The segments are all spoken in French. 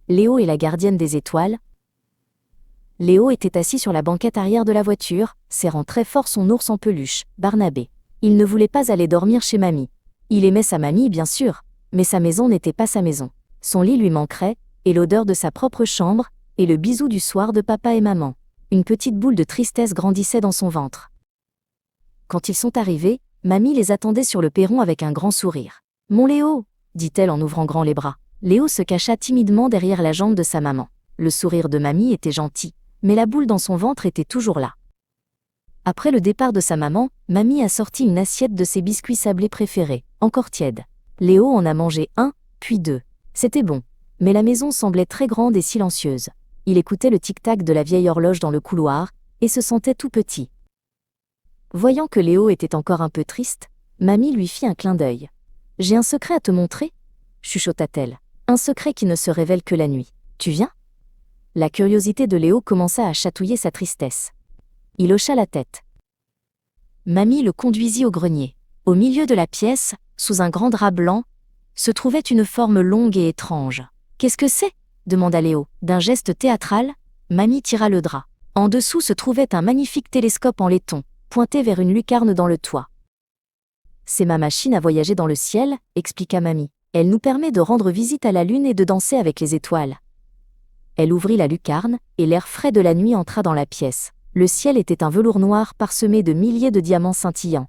Léo est la gardienne des étoiles. Léo était assis sur la banquette arrière de la voiture, serrant très fort son ours en peluche, Barnabé. Il ne voulait pas aller dormir chez mamie. Il aimait sa mamie, bien sûr, mais sa maison n'était pas sa maison. Son lit lui manquerait, et l'odeur de sa propre chambre, et le bisou du soir de papa et maman. Une petite boule de tristesse grandissait dans son ventre. Quand ils sont arrivés, mamie les attendait sur le perron avec un grand sourire. « Mon Léo !» dit-elle en ouvrant grand les bras. Léo se cacha timidement derrière la jambe de sa maman. Le sourire de mamie était gentil, mais la boule dans son ventre était toujours là. Après le départ de sa maman, mamie a sorti une assiette de ses biscuits sablés préférés, encore tièdes. Léo en a mangé un, puis deux. C'était bon, mais la maison semblait très grande et silencieuse. Il écoutait le tic-tac de la vieille horloge dans le couloir, et se sentait tout petit. Voyant que Léo était encore un peu triste, mamie lui fit un clin d'œil. « J'ai un secret à te montrer ?» chuchota-t-elle. « Un secret qui ne se révèle que la nuit. Tu viens ?» La curiosité de Léo commença à chatouiller sa tristesse. Il hocha la tête. Mamie le conduisit au grenier. Au milieu de la pièce, sous un grand drap blanc, se trouvait une forme longue et étrange. « Qu'est-ce que c'est ?» demanda Léo. D'un geste théâtral, mamie tira le drap. En dessous se trouvait un magnifique télescope en laiton, pointé vers une lucarne dans le toit. « C'est ma machine à voyager dans le ciel, » expliqua mamie. « Elle nous permet de rendre visite à la lune et de danser avec les étoiles. » Elle ouvrit la lucarne, et l'air frais de la nuit entra dans la pièce. Le ciel était un velours noir parsemé de milliers de diamants scintillants.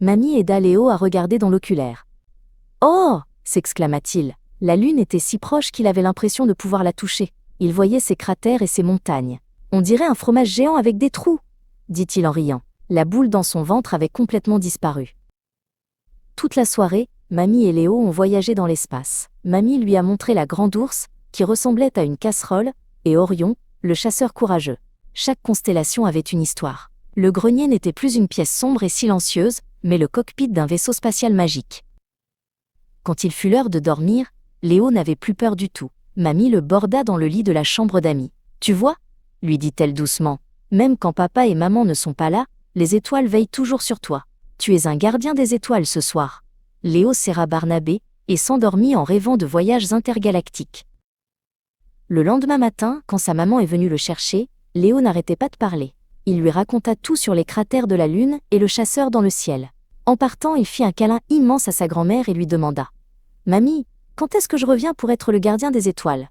Mamie aida Léo à regarder dans l'oculaire. « Oh !» s'exclama-t-il. La lune était si proche qu'il avait l'impression de pouvoir la toucher. Il voyait ses cratères et ses montagnes. « On dirait un fromage géant avec des trous !» dit-il en riant. La boule dans son ventre avait complètement disparu. Toute la soirée, mamie et Léo ont voyagé dans l'espace. Mamie lui a montré la grande ours, qui ressemblait à une casserole, et Orion, le chasseur courageux. Chaque constellation avait une histoire. Le grenier n'était plus une pièce sombre et silencieuse, mais le cockpit d'un vaisseau spatial magique. Quand il fut l'heure de dormir, Léo n'avait plus peur du tout. Mamie le borda dans le lit de la chambre d'amis. « Tu vois ?» lui dit-elle doucement. « Même quand papa et maman ne sont pas là, les étoiles veillent toujours sur toi. Tu es un gardien des étoiles ce soir. » Léo serra Barnabé et s'endormit en rêvant de voyages intergalactiques. Le lendemain matin, quand sa maman est venue le chercher, Léo n'arrêtait pas de parler. Il lui raconta tout sur les cratères de la lune et le chasseur dans le ciel. En partant, il fit un câlin immense à sa grand-mère et lui demanda « Mamie, quand est-ce que je reviens pour être le gardien des étoiles ?»